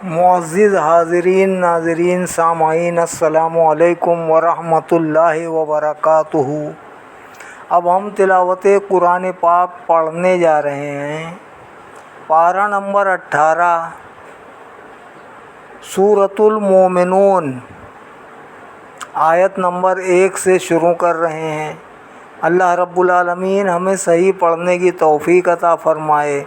معزز حاضرین ناظرین سامعین السلام علیکم ورحمۃ اللہ وبرکاتہ۔ اب ہم تلاوت قرآن پاک پڑھنے جا رہے ہیں۔ پارہ نمبر 18 سورۃ المومنون آیت نمبر 1 سے شروع کر رہے ہیں۔ اللہ رب العالمین ہمیں صحیح پڑھنے کی توفیق عطا فرمائے،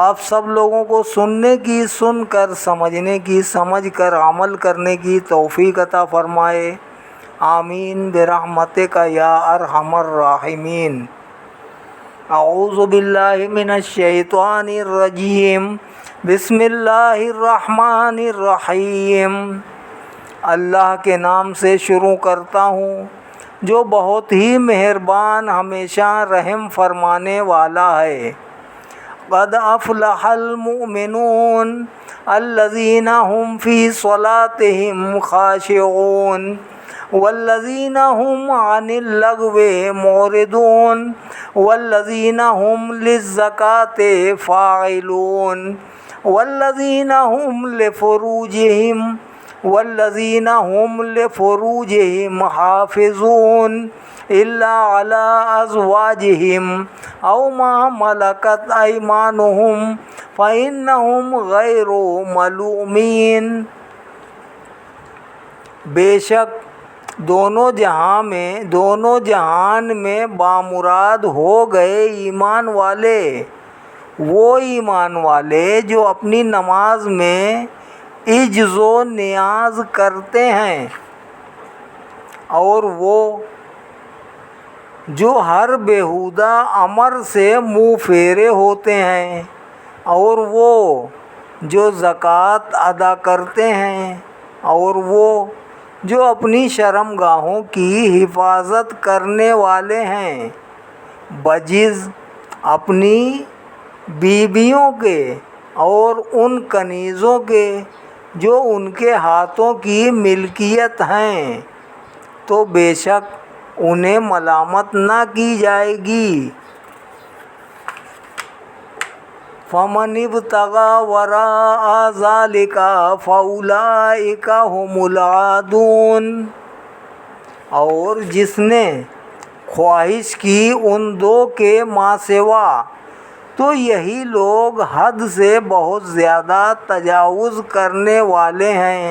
آپ سب لوگوں کو سننے کی سن کر، سمجھنے کی سمجھ کر، عمل کرنے کی توفیق عطا فرمائے، آمین برحمتک یا ارحم الراحمین۔ اعوذ باللہ من الشیطان الرجیم، بسم اللہ الرحمن الرحیم۔ اللہ کے نام سے شروع کرتا ہوں جو بہت ہی مہربان، ہمیشہ رحم فرمانے والا ہے۔ قد افلح المؤمنون الذین هم فی صلاتهم خاشعون والذین هم عن اللغو معرضون والذین هم للزکاة فاعلون والذین هم لفروجهم حافظون الا علی ازواجہم او ما ملکت ایمانہم فإنہم غیر ملومین۔ بے شک دونوں جہان میں بامراد ہو گئے ایمان والے، وہ ایمان والے جو اپنی نماز میں عجز و نیاز کرتے ہیں، اور وہ جو ہر بیہودہ امر سے منہ پھیرے ہوتے ہیں، اور وہ جو زکوٰۃ ادا کرتے ہیں، اور وہ جو اپنی شرمگاہوں کی حفاظت کرنے والے ہیں، بجز اپنی بیویوں کے اور ان کنیزوں کے جو ان کے ہاتھوں کی ملکیت ہیں، تو بے شک انہیں ملامت نہ کی جائے گی۔ فَمَنِ ابْتَغَىٰ وَرَاءَ ذَٰلِكَ فَأُولَٰئِكَ هُمُ الْعَادُونَ۔ اور جس نے خواہش کی ان دو کے ماں سوا، تو یہی لوگ حد سے بہت زیادہ تجاوز کرنے والے ہیں۔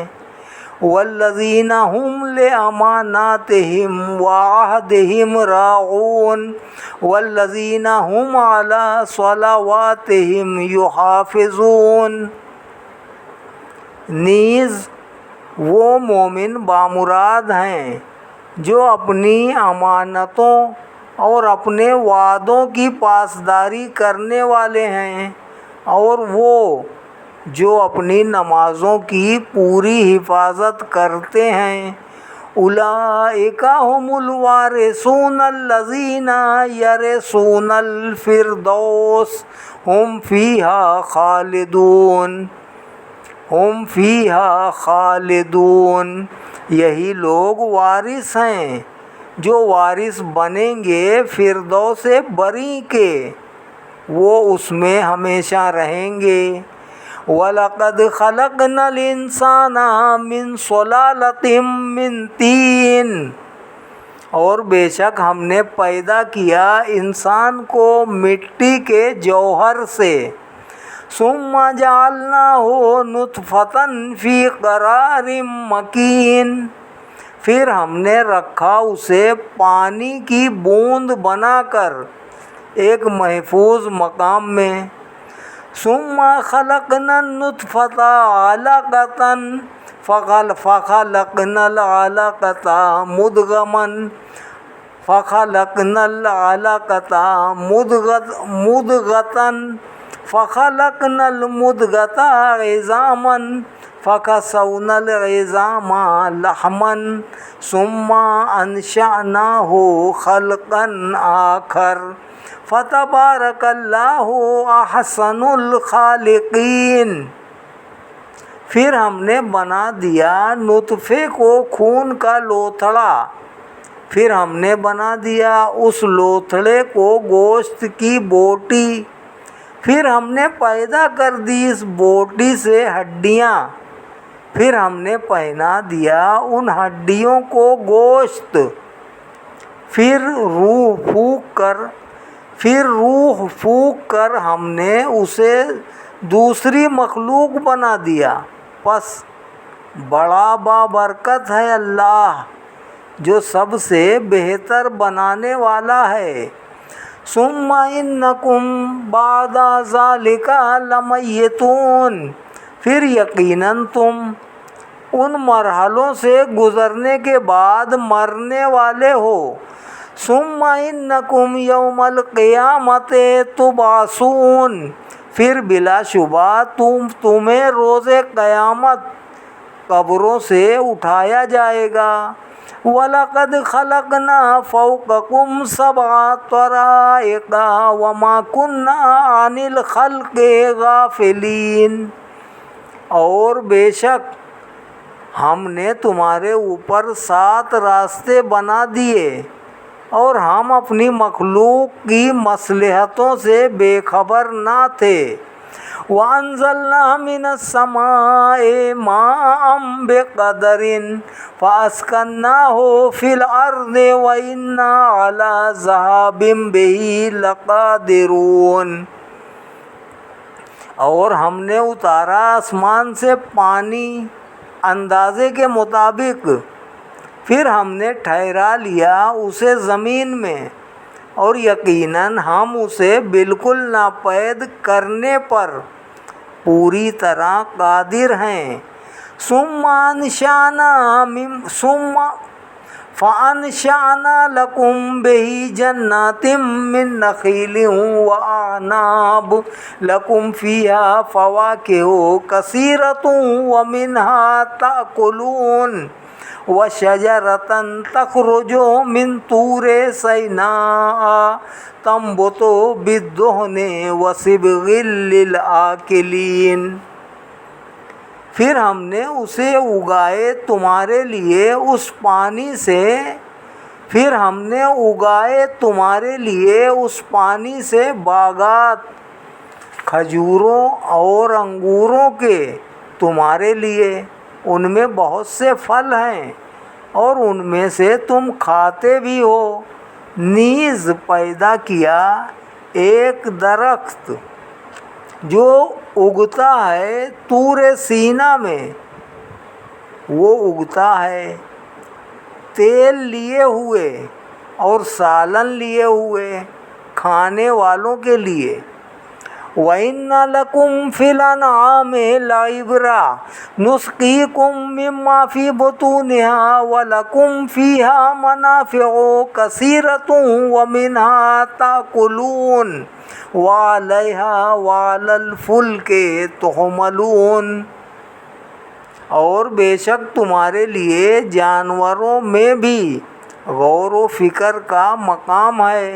والذین هم لأماناتهم وعہدہم راعون والذین هم علی صلواتہم یحافظون۔ نیز وہ مومن بامراد ہیں جو اپنی امانتوں اور اپنے وعدوں کی پاسداری کرنے والے ہیں، اور وہ جو اپنی نمازوں کی پوری حفاظت کرتے ہیں۔ اولئک هم الوارثون الذین یرثون الفردوس هم فیہا خالدون۔ یہی لوگ وارث ہیں جو وارث بنیں گے فردوس بری کے، وہ اس میں ہمیشہ رہیں گے۔ وَلَقَدْ خَلَقْنَا الْإِنسَانَ مِنْ صُلَالَةٍ مِّن طِينٍ۔ اور بے شک ہم نے پیدا کیا انسان کو مٹی کے جوہر سے۔ ثُمَّ جَعَلْنَاهُ نُطْفَةً فِي قَرَارٍ مَّكِينٍ۔ پھر ہم نے رکھا اسے پانی کی بوند بنا کر ایک محفوظ مقام میں۔ ثم خلقنا النطفة علقة فخلقنا العلقة مضغة فخلقنا المضغة عظاما فكسونا العظام لحما ثم أنشأناه خلقا آخر فتبارک اللہ احسن الخالقین۔ پھر ہم نے بنا دیا نطفے کو خون کا لوتھڑا، پھر ہم نے بنا دیا اس لوتھڑے کو گوشت کی بوٹی، پھر ہم نے پیدا کر دی اس بوٹی سے ہڈیاں، پھر ہم نے پہنا دیا ان ہڈیوں کو گوشت، پھر روح پھونک کر ہم نے اسے دوسری مخلوق بنا دیا۔ پس بڑا بابرکت ہے اللہ جو سب سے بہتر بنانے والا ہے۔ ثم انکم بعد ذلک لمیتون، پھر یقیناً تم ان مرحلوں سے گزرنے کے بعد مرنے والے ہو۔ ثم انکم یوم القیامت تبعثون، پھر بلا شبہ تمہیں روز قیامت قبروں سے اٹھایا جائے گا۔ وَلَقَدْ خَلَقْنَا فَوْقَكُمْ سَبْعَ طَرَائِقَ وَمَا كُنَّا عَنِ الْخَلْقِ غَافِلِينَ، اور بے شک ہم نے تمہارے اوپر 7 راستے بنا دیے اور ہم اپنی مخلوق کی مصلحتوں سے بے خبر نہ تھے۔ وَأَنزَلْنَا مِنَ السَّمَاءِ مَاءً بِقَدَرٍ فَأَسْكَنَّاهُ فِي الْأَرْضِ وَإِنَّا عَلَى ذَهَابٍ بِهِ لَقَادِرُونَ، اور ہم نے اتارا آسمان سے پانی اندازے کے مطابق، پھر ہم نے ٹھہرا لیا اسے زمین میں، اور یقیناً ہم اسے بالکل ناپید کرنے پر پوری طرح قادر ہیں۔ فَأَنشَأْنَا لَكُم بِهِ جَنَّاتٍ مِّن نَّخِيلٍ وَأَعْنَابٍ لَكُمْ فِيهَا فَوَاكِهُ كَثِيرَةٌ وَمِنْهَا تَأْكُلُونَ وَشَجَرَةً تَخْرُجُ مِن طُورِ سِينَاءَ تَنبُتُ بِالدُّهْنِ وَصِبْغٍ لِّلْآكِلِينَ، پھر ہم نے اسے اگائے تمہارے لیے اس پانی سے باغات کھجوروں اور انگوروں کے تمہارے لیے، ان میں بہت سے پھل ہیں اور ان میں سے تم کھاتے بھی ہو۔ نیز پیدا کیا ایک درخت جو اگتا ہے طور سینا میں، وہ اگتا ہے تیل لیے ہوئے اور سالن لیے ہوئے کھانے والوں کے لیے۔ وَإِنَّ لَكُمْ فِي الْأَنْعَامِ لَعِبْرَةً نُسْقِيكُم مِّمَّا فِي بُطُونِهَا وَلَكُمْ فِيهَا مَنَافِعُ كَثِيرَةٌ وَمِنْهَا تَأْكُلُونَ وَعَلَيْهَا وَعَلَى الْفُلْكِ تُحْمَلُونَ، اور بے شک تمہارے لیے جانوروں میں بھی غور و فکر کا مقام ہے۔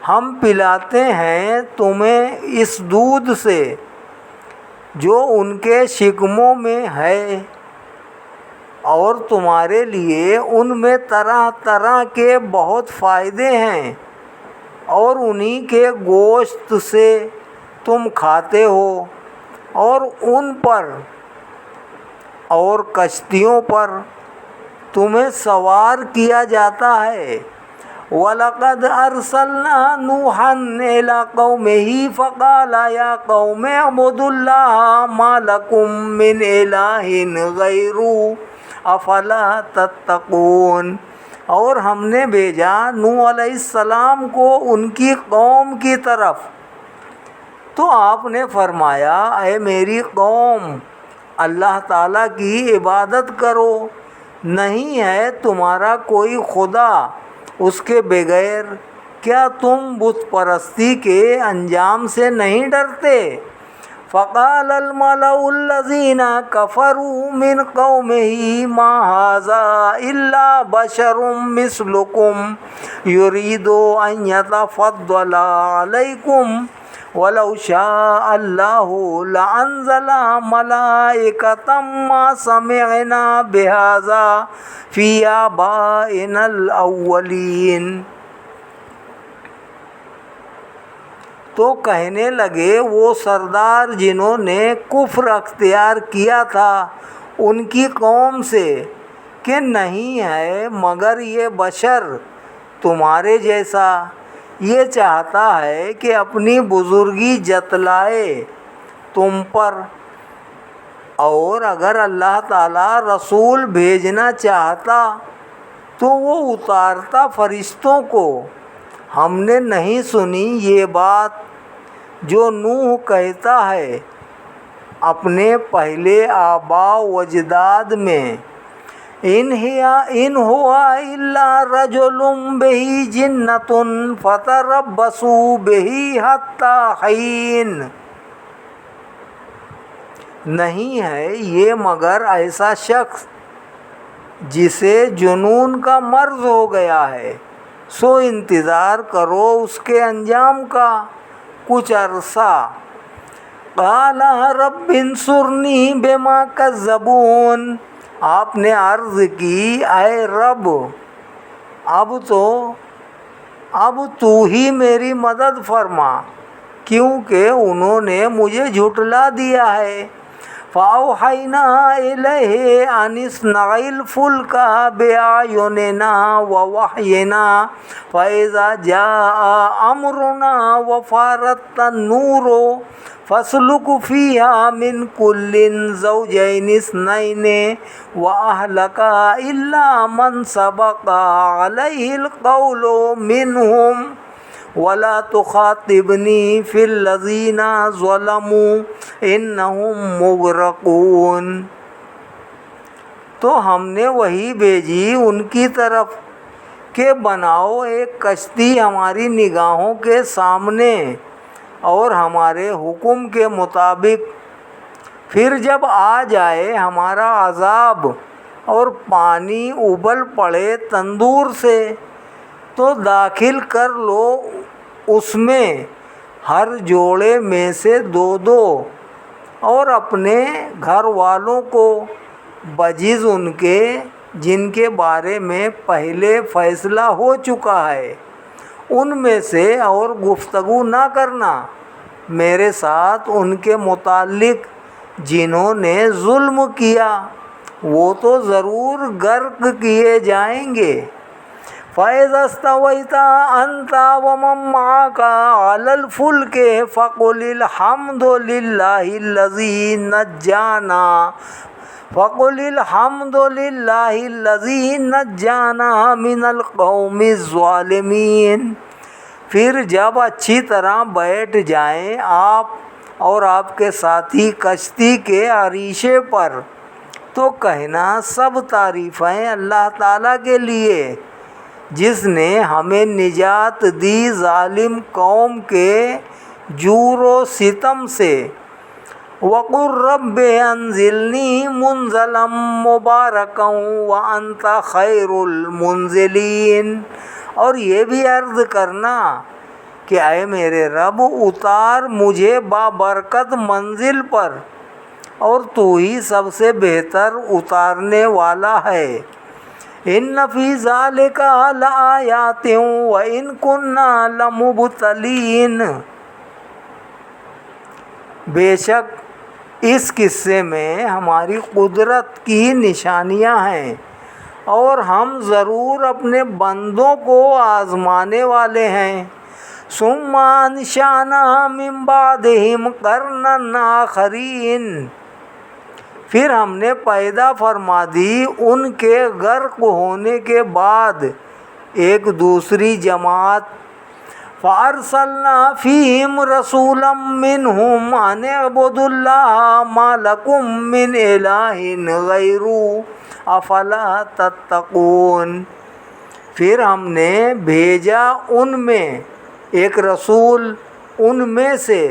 ہم پلاتے ہیں تمہیں اس دودھ سے جو ان کے شکموں میں ہے، اور تمہارے لیے ان میں طرح طرح کے بہت فائدے ہیں، اور انہی کے گوشت سے تم کھاتے ہو، اور ان پر اور کشتیوں پر تمہیں سوار کیا جاتا ہے۔ وَلَقَدْ أَرْسَلْنَا نُوحًا إِلَىٰ قَوْمِهِ فَقَالَ يَا قَوْمِ اعْبُدُوا اللَّهَ مَا لَكُم مِّنْ إِلَٰهٍ غَيْرُهُ أَفَلَا تَتَّقُونَ، اور ہم نے بھیجا نوح علیہ السلام کو ان کی قوم کی طرف، تو آپ نے فرمایا اے میری قوم، اللہ تعالیٰ کی عبادت کرو، نہیں ہے تمہارا کوئی خدا اس کے بغیر، کیا تم بت پرستی کے انجام سے نہیں ڈرتے؟ فقال الملأ الذين كفروا من قومه ما هذا إلا بشر مثلكم يريد أن يتفضل عليكم ولو شاء الله لأنزل ملائكة ما سمعنا بهذا في آبائنا الأولين۔ تو کہنے لگے وہ سردار جنہوں نے کفر اختیار کیا تھا ان کی قوم سے کہ نہیں ہے مگر یہ بشر تمہارے جیسا، یہ چاہتا ہے کہ اپنی بزرگی جتلائے تم پر، اور اگر اللہ تعالیٰ رسول بھیجنا چاہتا تو وہ اتارتا فرشتوں کو۔ ہم نے نہیں سنی یہ بات جو نوح کہتا ہے اپنے پہلے آباء و اجداد میں، ان ہوا الا رجل بہ جنۃ فتربصوا بہ حتی حین، نہیں ہے یہ مگر ایسا شخص جسے جنون کا مرض ہو گیا ہے، سو انتظار کرو اس کے انجام کا کچھ عرصہ۔ قال رب انصرنی بما کذبون، آپ نے عرض کی اے رب اب تو ہی میری مدد فرما کیونکہ انہوں نے مجھے جھٹلا دیا ہے۔ فَأَوْحَيْنَا إِلَيْهِ أَنِ اصْنَعِ الْفُلْكَ بِأَعْيُنِنَا وَوَحْيِنَا فَإِذَا جَاءَ أَمْرُنَا وَفَارَتِ النُّورُ فَاسْلُكْ فِيهَا مِنْ كُلٍّ زَوْجَيْنِ اثْنَيْنِ وَأَهْلَكَ إِلَّا مَنْ سَبَقَ عَلَيْهِ الْقَوْلُ مِنْهُمْ وَلَا تُخَاطِبْنِي فِي الَّذِينَ ظَلَمُوا إِنَّهُمْ مُغْرَقُونَ۔ تو ہم نے وحی بھیجی ان کی طرف کہ بناؤ ایک کشتی ہماری نگاہوں کے سامنے اور ہمارے حکم کے مطابق، پھر جب آ جائے ہمارا عذاب اور پانی ابل پڑے تندور سے تو داخل کر لو اس میں ہر جوڑے میں سے دو دو، اور اپنے گھر والوں کو بجز ان کے جن کے بارے میں پہلے فیصلہ ہو چکا ہے ان میں سے، اور گفتگو نہ کرنا میرے ساتھ ان کے متعلق جنہوں نے ظلم کیا، وہ تو ضرور غرق کیے جائیں گے۔ فَإِذَا اسْتَوَيْتَ أَنْتَ وَمَن مَّعَكَ عَلَى الْفُلْكِ فَقُلِ الْحَمْدُ لِلَّهِ الَّذِي نَجَّانَا مِنَ الْقَوْمِ الظَّالِمِينَ۔ پھر جب اچھی طرح بیٹھ جائیں آپ اور آپ کے ساتھی کشتی کے عریشے پر تو کہنا سب تعریفیں اللہ تعالیٰ کے لیے جس نے ہمیں نجات دی ظالم قوم کے جور و ستم سے۔ وَقُلْ رَبِّ أَنزِلْنِي مُنزَلًا مُبَارَكًا وَأَنْتَ خَيْرُ الْمُنزِلِينَ، اور یہ بھی عرض کرنا کہ اے میرے رب اتار مجھے بابرکت منزل پر، اور تو ہی سب سے بہتر اتارنے والا ہے۔ ان فی ذالک لآیات وان کنا لمبتلین، بے شک اس قصے میں ہماری قدرت کی نشانیاں ہیں اور ہم ضرور اپنے بندوں کو آزمانے والے ہیں۔ ثم انشأنا من بعدہم قرنا آخرین، پھر ہم نے پیدا فرما دی ان کے غرق ہونے کے بعد ایک دوسری جماعت۔ فَأَرْسَلْنَا فِيهِمْ رَسُولًا مِّنْهُمْ أَنِ اعْبُدُوا اللَّهَ مَا لَكُم مِّنْ إِلَٰهٍ غَيْرُهُ أَفَلَا تَتَّقُونَ، پھر ہم نے بھیجا ان میں ایک رسول ان میں سے،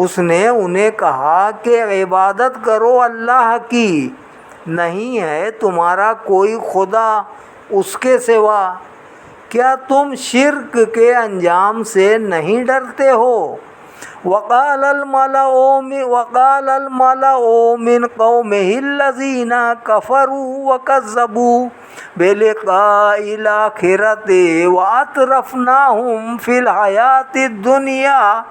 اس نے انہیں کہا کہ عبادت کرو اللہ کی، نہیں ہے تمہارا کوئی خدا اس کے سوا، کیا تم شرک کے انجام سے نہیں ڈرتے ہو؟ وقال الملأ من قومه الذين كفروا وكذبوا بلقاء الآخرة وأترفناهم في الحياة الدنيا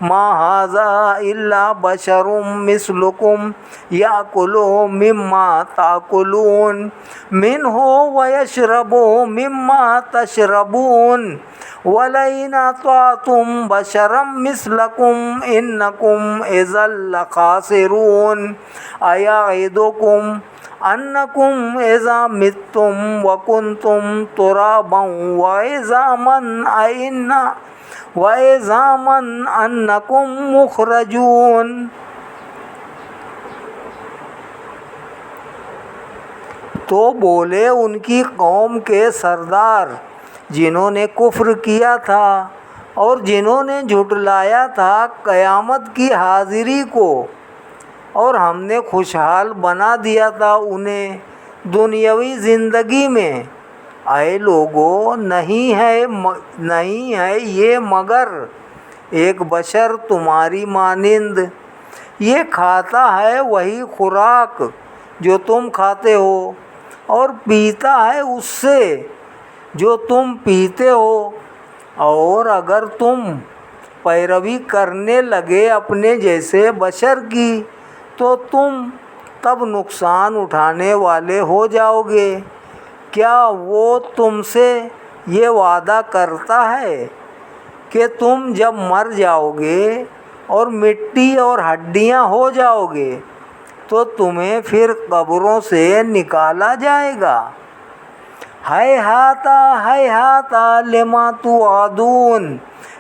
ما هذا إلا بشر مثلكم يأكل مما تأكلون منه ويشرب مما تشربون ولئن أطعتم بشرا مثلكم إنكم إذا لخاسرون أيعدكم أنكم إذا متم وكنتم ترابا وعظاما أنكم مخرجون. تو بولے ان کی قوم کے سردار جنہوں نے کفر کیا تھا اور جنہوں نے جھٹلایا تھا قیامت کی حاضری کو، اور ہم نے خوشحال بنا دیا تھا انہیں دنیاوی زندگی میں، اے لوگو نہیں ہے یہ مگر ایک بشر تمہاری مانند، یہ کھاتا ہے وہی خوراک جو تم کھاتے ہو اور پیتا ہے اس سے جو تم پیتے ہو، اور اگر تم پیروی کرنے لگے اپنے جیسے بشر کی تو تم تب نقصان اٹھانے والے ہو جاؤ گے۔ کیا وہ تم سے یہ وعدہ کرتا ہے کہ تم جب مر جاؤ گے اور مٹی اور ہڈیاں ہو جاؤ گے تو تمہیں پھر قبروں سے نکالا جائے گا؟ ہیہات لما توعدون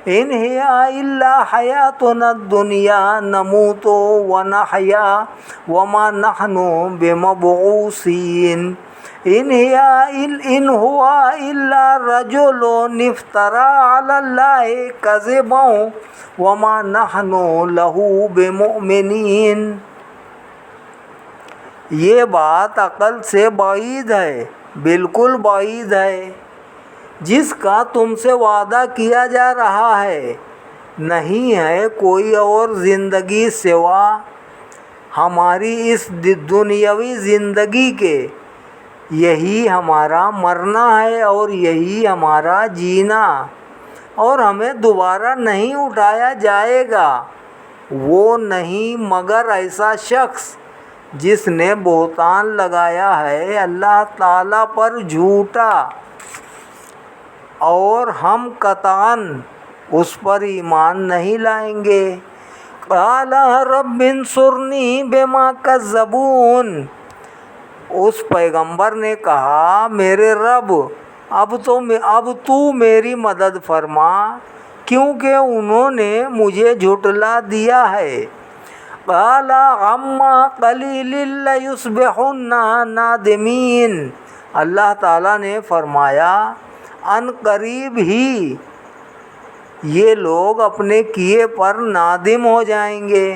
ان ہی الا حیاتنا الدنیا نموت ونحیا وما نحن بمبعوثین ان هو الا رجل افترى على الله كذبا وما نحن له بمؤمنین۔ یہ بات عقل سے بعید ہے، بالکل بعید ہے، جس کا تم سے وعدہ کیا جا رہا ہے۔ نہیں ہے کوئی اور زندگی سوا ہماری اس دنیاوی زندگی کے، یہی ہمارا مرنا ہے اور یہی ہمارا جینا، اور ہمیں دوبارہ نہیں اٹھایا جائے گا۔ وہ نہیں مگر ایسا شخص جس نے بہتان لگایا ہے اللہ تعالیٰ پر جھوٹا، اور ہم قطعاً اس پر ایمان نہیں لائیں گے۔ قال رب انصرنی بما کذبون، اس پیغمبر نے کہا میرے رب اب تو میری مدد فرما کیونکہ انہوں نے مجھے جھٹلا دیا ہے۔ قال عما قلیل لیصبحن نادمین، اللہ تعالیٰ نے فرمایا ان قریب ہی یہ لوگ اپنے کیے پر نادم ہو جائیں گے۔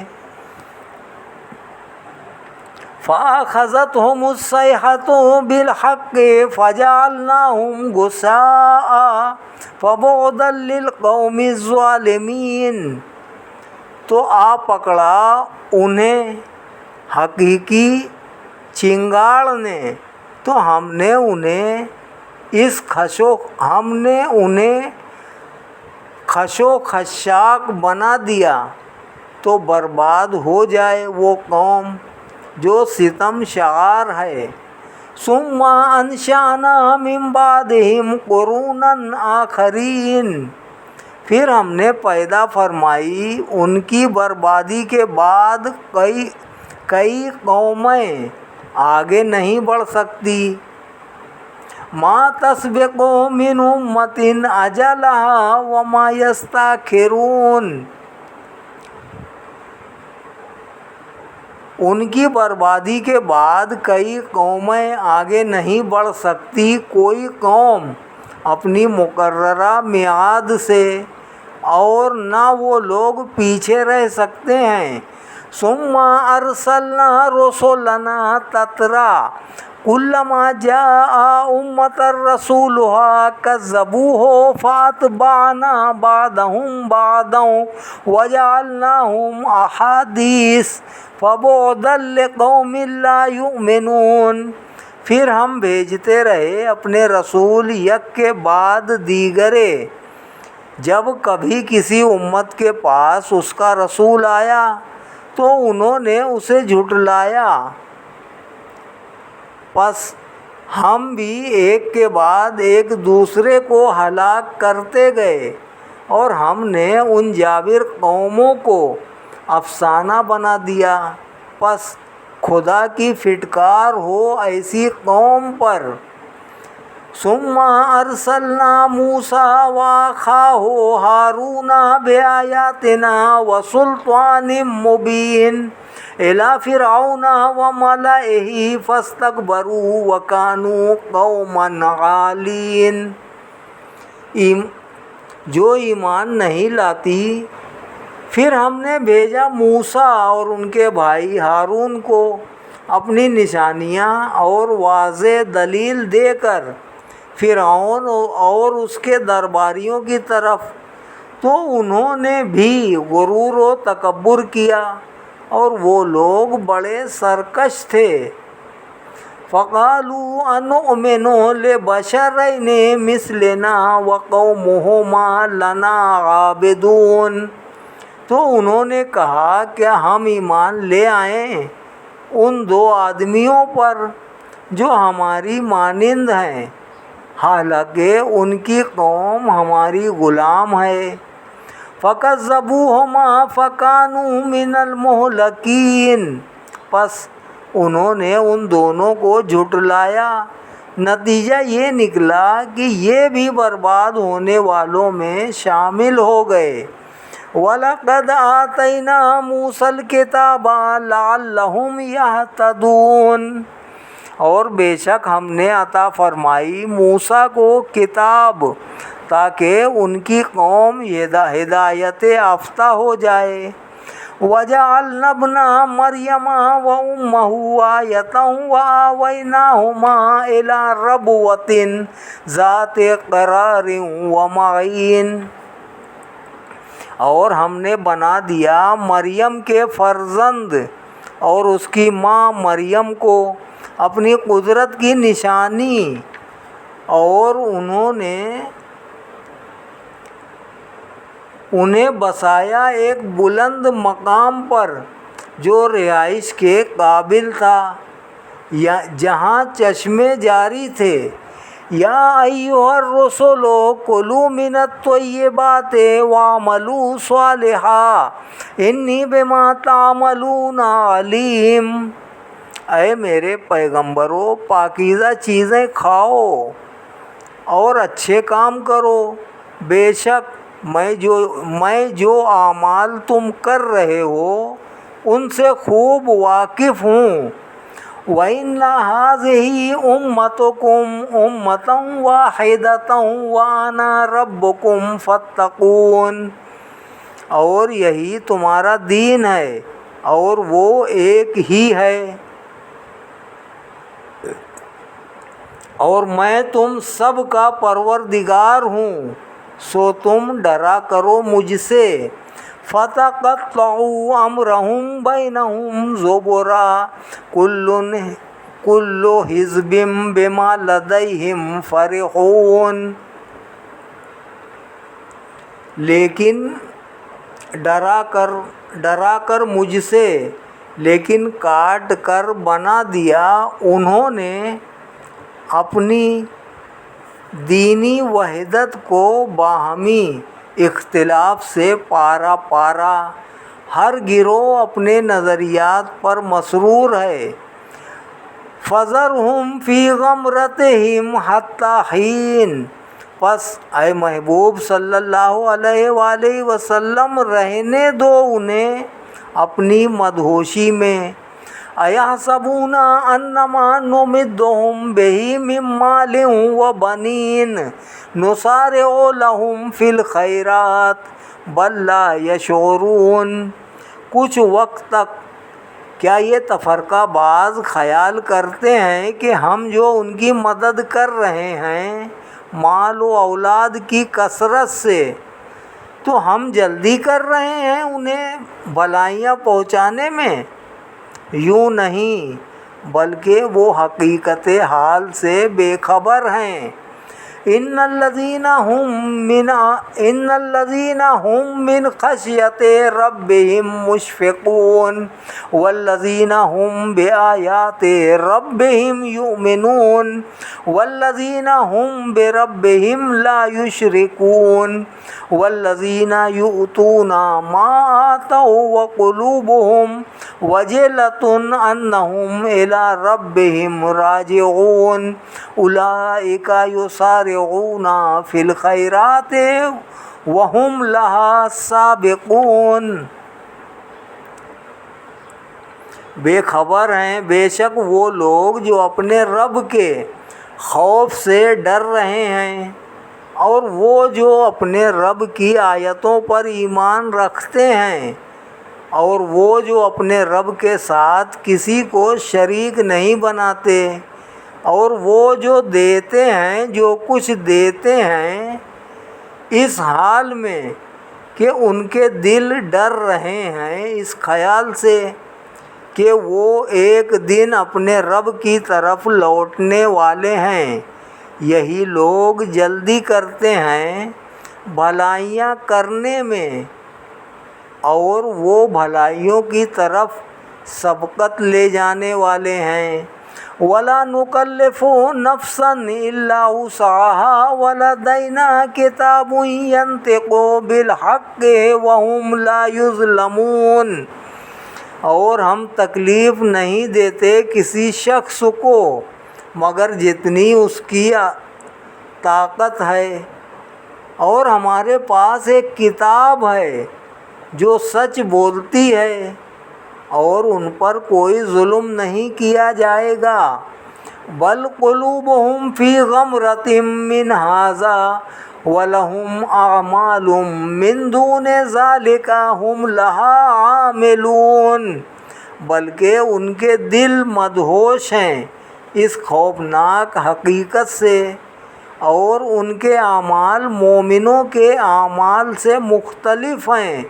فَأَخَذَتْهُمُ الصَّيْحَةُ بِالْحَقِّ فَجَعَلْنَاهُمْ غُثَاءً فَبُعْدًا لِلْقَوْمِ الظَّالِمِينَ، تو آ پکڑا انہیں حقیقی چنگاڑ نے، تو ہم نے انہیں خشو خشاک بنا دیا، تو برباد ہو جائے وہ قوم جو ستم شعار ہے۔ ثم انشأنا من بعدهم قرونا آخرین، پھر ہم نے پیدا فرمائی ان کی بربادی کے بعد کئی قومیں آگے نہیں بڑھ سکتی۔ ما تسبق من امۃ اجلھا وما یستأخرون، ان کی بربادی کے بعد کئی قومیں آگے نہیں بڑھ سکتی، کوئی قوم اپنی مقررہ میعاد سے، اور نہ وہ لوگ پیچھے رہ سکتے ہیں۔ ثم ارسلنا رسلنا تترا كلما جاء امة رسولها كذبوه فاتبعنا بعضهم بعضا وجعلناهم احاديث فبعدا لقوم لا يؤمنون۔ پھر ہم بھیجتے رہے اپنے رسول یک کے بعد دیگرے۔ جب کبھی کسی امت کے پاس اس کا رسول آیا تو انہوں نے اسے جھٹلایا، پس ہم بھی ایک کے بعد ایک دوسرے کو ہلاک کرتے گئے، اور ہم نے ان جابر قوموں کو افسانہ بنا دیا۔ پس خدا کی پھٹکار ہو ایسی قوم پر۔ ثم ارسلنا موسیٰ واخاہ ہارون بآیاتنا وسلطان مبین الی فرعون وملئہ فاستکبروا وکانوا قوما عالین۔ جو ایمان نہیں لاتی، پھر ہم نے بھیجا موسیٰ اور ان کے بھائی ہارون کو اپنی نشانیاں اور واضح دلیل دے کر فرعون اور اس کے درباریوں کی طرف، تو انہوں نے بھی غرور و تکبر کیا، اور وہ لوگ بڑے سرکش تھے۔ فَقَالُوا أَنُؤْمِنُ لِبَشَرَيْنِ مِثْلِنَا وَقَوْمُهُمَا لَنَا عَابِدُونَ۔ تو انہوں نے کہا کیا ہم ایمان لے آئیں ان دو آدمیوں پر جو ہماری مانند ہیں، حالانکہ ان کی قوم ہماری غلام ہے۔ فَكَذَّبُوهُمَا فَكَانُوا مِنَ الْمُهْلَكِينَ۔ پس انہوں نے ان دونوں کو جھٹلایا، نتیجہ یہ نکلا کہ یہ بھی برباد ہونے والوں میں شامل ہو گئے۔ وَلَقَدْ آتَيْنَا مُوسَى الْكِتَابَ لَعَلَّهُمْ يَهْتَدُونَ۔ اور بے شک ہم نے عطا فرمائی موسیٰ کو کتاب تاکہ ان کی قوم ہدایت یافتہ ہو جائے۔ وَجَعَلْنَا ابْنَ مَرْيَمَ وَأُمَّهُ آیَةً وَآوَيْنَاهُمَا إِلَىٰ رَبْوَةٍ ذَاتِ قَرَارٍ وَمَعِینٍ۔ اور ہم نے بنا دیا مریم کے فرزند اور اس کی ماں مریم کو اپنی قدرت کی نشانی، اور انہیں بسایا ایک بلند مقام پر جو رہائش کے قابل تھا، جہاں چشمے جاری تھے۔ یا ایھا الرسل کلوا من الطیبات واعملوا صالحا انی بما تعملون علیم۔ اے میرے پیغمبرو، پاکیزہ چیزیں کھاؤ اور اچھے کام کرو، بے شک میں جو اعمال تم کر رہے ہو ان سے خوب واقف ہوں۔ وَإِنَّ هَٰذِهِ أُمَّتُكُمْ أُمَّةً وَاحِدَةً وَأَنَا رَبُّكُمْ فَاتَّقُونِ۔ اور یہی تمہارا دین ہے اور وہ ایک ہی ہے، اور میں تم سب کا پروردگار ہوں، سو تم ڈرا کرو مجھ سے۔ فَتَقَطَّعُوا أَمْرَهُم بَيْنَهُمْ زُبُرًا كُلُّ حِزْبٍ بِمَا لَدَيْهِمْ فَرِحُونَ۔ لیکن ڈرا کر مجھ سے، لیکن کاٹ کر بنا دیا انہوں نے اپنی دینی وحدت کو باہمی اختلاف سے پارا پارا، ہر گروہ اپنے نظریات پر مسرور ہے۔ فَذَرْهُمْ فِي غَمْرَتِهِمْ حَتَّىٰ حِینٍ۔ پس اے محبوب صلی اللہ علیہ وآلہ وسلم رہنے دو انہیں اپنی مدہوشی میں۔ أَيَحْسَبُونَ أَنَّمَا نُمِدُّهُم بِهِ مِن مَّالٍ وَبَنِينَ نُسَارِعُ لَهُمْ فِي الْخَيْرَاتِ بَل لَّا يَشْعُرُونَ۔ کچھ وقت تک کیا یہ تفرقہ باز خیال کرتے ہیں کہ ہم جو ان کی مدد کر رہے ہیں مال و اولاد کی کثرت سے، تو ہم جلدی کر رہے ہیں انہیں بھلائیاں پہنچانے میں؟ یوں نہیں، بلکہ وہ حقیقت حال سے بے خبر ہیں۔ ان الذین هم من خشیۃ ربہم مشفقون والذین هم بآیات ربہم یؤمنون والذین هم بربہم لا یشرکون والذین یؤتون ما آتوا وقلوبہم وجلۃ انہم الی ربہم راجعون اولئک یسارعون فی الخیرات وہم لہا سابقون۔ بے خبر ہیں بے شک وہ لوگ جو اپنے رب کے خوف سے ڈر رہے ہیں، اور وہ جو اپنے رب کی آیتوں پر ایمان رکھتے ہیں، اور وہ جو اپنے رب کے ساتھ کسی کو شریک نہیں بناتے، اور وہ جو دیتے ہیں جو کچھ دیتے ہیں اس حال میں کہ ان کے دل ڈر رہے ہیں اس خیال سے کہ وہ ایک دن اپنے رب کی طرف لوٹنے والے ہیں، یہی لوگ جلدی کرتے ہیں بھلائیاں کرنے میں، اور وہ بھلائیوں کی طرف سبقت لے جانے والے ہیں۔ وَلَا نُكَلِّفُ نَفْسًا إِلَّا وُسْعَهَا وَلَدَيْنَا كِتَابٌ يَنطِقُ بِالْحَقِّ وَهُمْ لَا يُظْلَمُونَ۔ اور ہم تکلیف نہیں دیتے کسی شخص کو مگر جتنی اس کی طاقت ہے، اور ہمارے پاس ایک کتاب ہے جو سچ بولتی ہے، اور ان پر کوئی ظلم نہیں کیا جائے گا۔ بل قلوبہم فی غمرۃ من ھذا ولہم اعمال من دون ذلک ہم لہا عاملون۔ بلکہ ان کے دل مدہوش ہیں اس خوفناک حقیقت سے، اور ان کے اعمال مومنوں کے اعمال سے مختلف ہیں،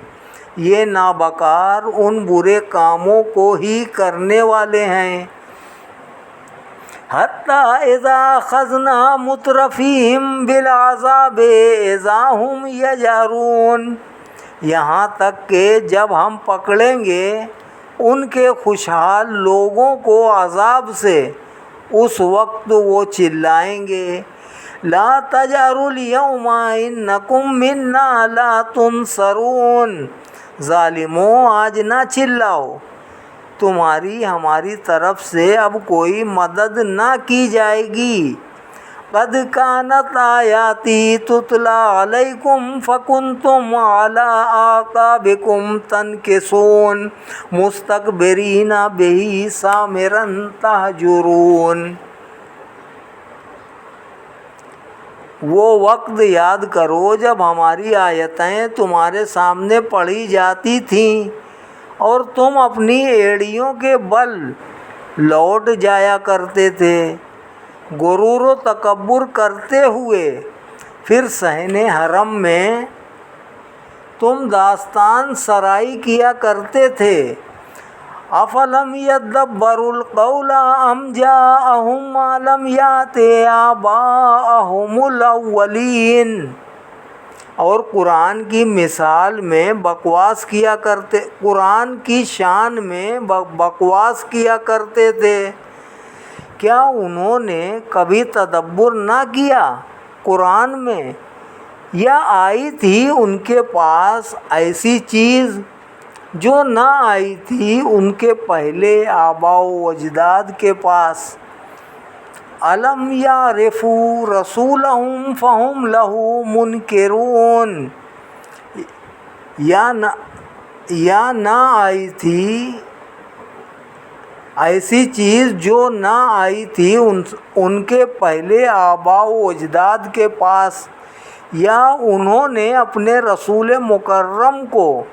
یہ نابکار ان برے کاموں کو ہی کرنے والے ہیں۔ حتی اذا اخذنا مترفیہم بالعذاب اذا ہم یجأرون۔ یہاں تک کہ جب ہم پکڑیں گے ان کے خوشحال لوگوں کو عذاب سے، اس وقت وہ چلائیں گے، لا تجأروا اليوم انکم منا لا تنصرون۔ ظالموں آج نہ چلاؤ، تمہاری ہماری طرف سے اب کوئی مدد نہ کی جائے گی۔ قد كانت آیاتی تتلی علیکم فکنتم علی اعقابکم تنکصون مستکبرین بہ سامرا تہجرون۔ وہ وقت یاد کرو جب ہماری آیتیں تمہارے سامنے پڑھی جاتی تھیں اور تم اپنی ایڑیوں کے بل لوٹ جایا کرتے تھے، غرور و تکبر کرتے ہوئے۔ پھر صحن حرم میں تم داستان سرائی کیا کرتے تھے۔ افلم یدبروا القول ام جاءہم ما لم یأت آباءہم الاولین۔ اور قرآن کی مثال میں بکواس کیا کرتے، قرآن کی شان میں بکواس کیا کرتے تھے۔ کیا انہوں نے کبھی تدبر نہ کیا قرآن میں، یا آئی تھی ان کے پاس ایسی چیز جو نہ آئی تھی ان کے پہلے آباء و اجداد کے پاس؟ الم یعرفوا رسولہم فہم لہ منکرون۔ یا نہ آئی تھی ایسی چیز جو نہ آئی تھی ان کے پہلے آباء و اجداد کے پاس، یا انہوں نے اپنے رسول مکرم کو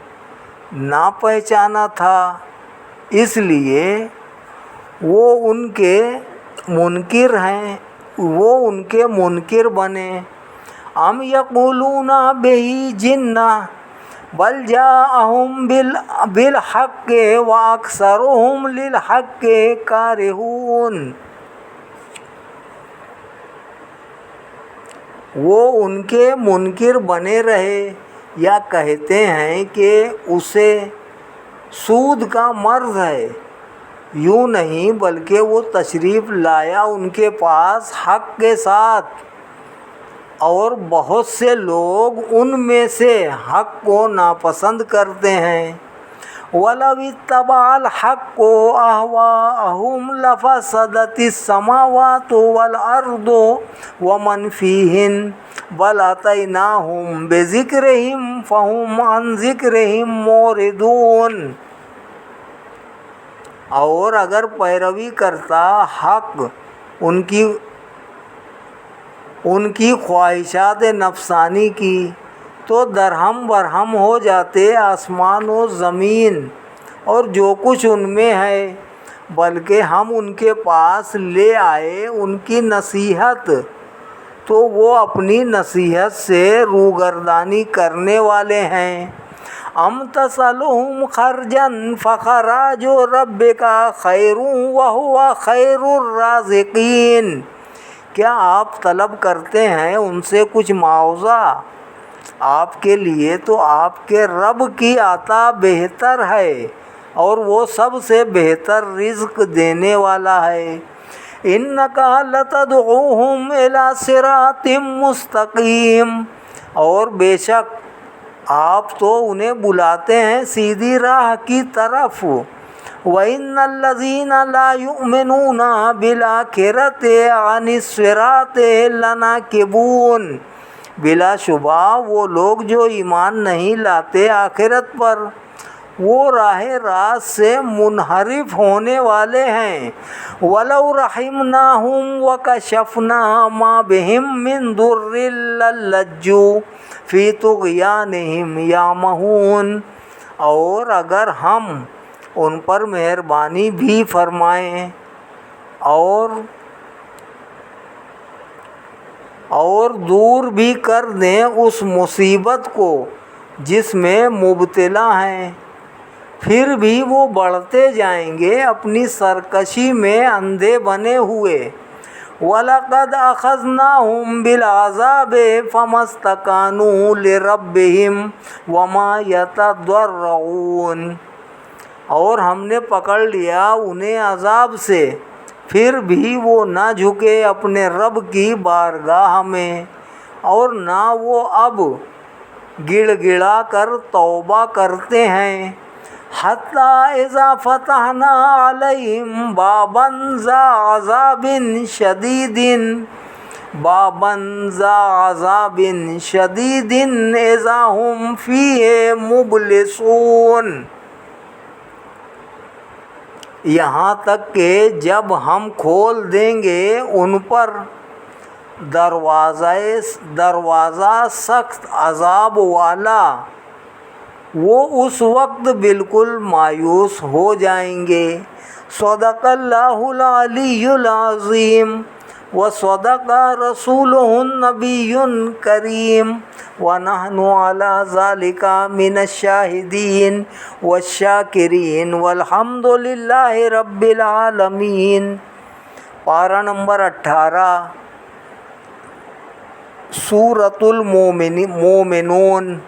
نہ پہچانا تھا، اس لیے وہ ان کے منکر ہیں، وہ ان کے منکر بنے۔ ام یقولون بہ جنہ، بل جاءہم بالحق واکثرہم للحق کارہون۔ وہ ان کے منکر بنے رہے یا کہتے ہیں کہ اسے سود کا مرض ہے، یوں نہیں بلکہ وہ تشریف لایا ان کے پاس حق کے ساتھ، اور بہت سے لوگ ان میں سے حق کو ناپسند کرتے ہیں۔ وَلَوِ اتَّبَعَ الْحَقُّ أَهْوَاءَهُمْ لَفَسَدَتِ السَّمَاوَاتُ وَالْأَرْضُ وَمَنْ فِيهِنَّ بَلْ أَتَيْنَاهُمْ بِذِكْرِهِمْ فَهُمْ عَنْ ذِكْرِهِمْ مُعْرِضُونَ۔ اور اگر پیروی کرتا حق ان کی خواہشات نفسانی کی تو درہم برہم ہو جاتے آسمان و زمین اور جو کچھ ان میں ہے، بلکہ ہم ان کے پاس لے آئے ان کی نصیحت تو وہ اپنی نصیحت سے روگردانی کرنے والے ہیں۔ ام تسألهم خرجا فخراج ربک خیر وهو خیر الرازقین۔ کیا آپ طلب کرتے ہیں ان سے کچھ معاوضہ؟ آپ کے لیے تو آپ کے رب کی عطا بہتر ہے اور وہ سب سے بہتر رزق دینے والا ہے۔ انک لتدعوہم الی صراط مستقیم۔ اور بے شک آپ تو انہیں بلاتے ہیں سیدھی راہ کی طرف۔ وَإِنَّ الَّذِينَ لَا يُؤْمِنُونَ بِالْآخِرَةِ عَنِ الصِّرَاطِ لَنَاكِبُونَ۔ بلا شبہ وہ لوگ جو ایمان نہیں لاتے آخرت پر، وہ راہ راست سے منحرف ہونے والے ہیں۔ وَلَوْ رَحِمْنَاهُمْ وَكَشَفْنَا مَا بِهِمْ مِنْ ضُرٍّ لَلَّجُّوا فِي طُغْيَانِهِمْ يَعْمَهُونَ۔ اور اگر ہم ان پر مہربانی بھی فرمائیں اور دور بھی کر دیں اس مصیبت کو جس میں مبتلا ہیں، پھر بھی وہ بڑھتے جائیں گے اپنی سرکشی میں اندھے بنے ہوئے۔ وَلَقَدْ أَخَذْنَاهُمْ بِالْعَذَابِ فَمَا اسْتَكَانُوا لِرَبِّهِمْ وَمَا يَتَضَرَّعُونَ۔ اور ہم نے پکڑ لیا انہیں عذاب سے، پھر بھی وہ نہ جھکے اپنے رب کی بارگاہ میں، اور نہ وہ اب گڑ گڑا کر توبہ کرتے ہیں۔ حَتَّى إِذَا فَتَحْنَا عَلَيْهِمْ بَابًا ذَا عَذَابٍ شَدِيدٍ إِذَا هُمْ فِيهِ مُبْلِسُونَ۔ یہاں تک کہ جب ہم کھول دیں گے ان پر دروازہ سخت عذاب والا، وہ اس وقت بالکل مایوس ہو جائیں گے۔ صدق اللہ العلی العظیم وصدق رسولہ النبی الکریم ونحن علی ذلک من الشاہدین والشاکرین والحمد للہ رب العالمین۔ پارہ نمبر 18 سورۃ المومنون،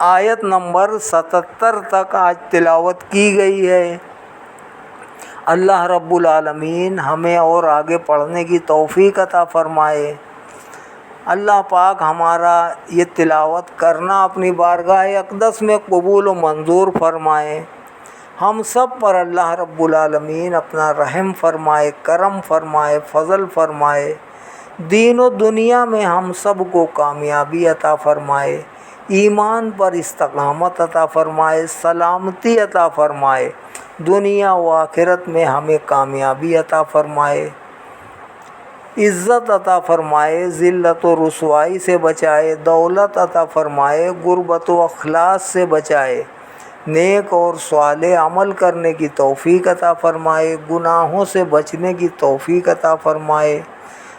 آیت نمبر 77 تک آج تلاوت کی گئی ہے۔ اللہ رب العالمین ہمیں اور آگے پڑھنے کی توفیق عطا فرمائے۔ اللہ پاک ہمارا یہ تلاوت کرنا اپنی بارگاہ اقدس میں قبول و منظور فرمائے۔ ہم سب پر اللہ رب العالمین اپنا رحم فرمائے، کرم فرمائے، فضل فرمائے، دین و دنیا میں ہم سب کو کامیابی عطا فرمائے، ایمان پر استقامت عطا فرمائے، سلامتی عطا فرمائے، دنیا و آخرت میں ہمیں کامیابی عطا فرمائے، عزت عطا فرمائے، ذلت و رسوائی سے بچائے، دولت عطا فرمائے، غربت و اخلاص سے بچائے، نیک اور صالح عمل کرنے کی توفیق عطا فرمائے، گناہوں سے بچنے کی توفیق عطا فرمائے،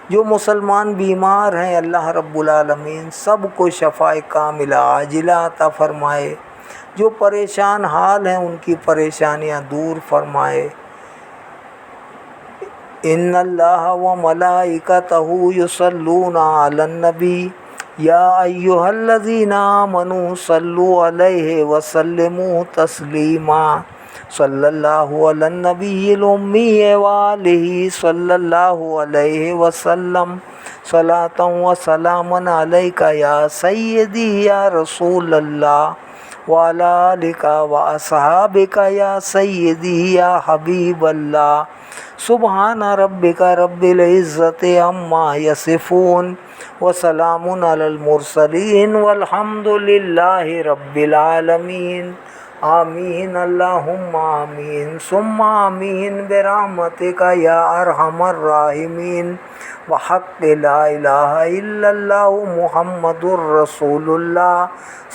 جو مسلمان بیمار ہیں اللہ رب العالمین سب کو شفاء کاملہ عاجلہ عطا فرمائے، جو پریشان حال ہیں ان کی پریشانیاں دور فرمائے۔ ان اللہ و ملائکتہ یصلون علی النبی یا ایھا الذین آمنوا صلوا علیہ وسلموا تسلیما صلی اللہ علی النبی الامی وآلہ صلی اللہ علیہ وسلم صلاۃ و سلام علیک یا سیدی یا رسول اللہ وعلی آلک و اصحابک یا سیدی یا حبیب اللہ۔ سبحان ربک رب العزت عما یصفون وسلام علی المرسلین والحمد للہ رب العالمین۔ آمین اللہم آمین ثم آمین برحمتک یا ارحم الراحمین بحق لا الہ الا اللہ محمد الرسول اللہ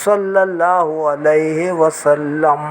صلی اللہ علیہ وسلم۔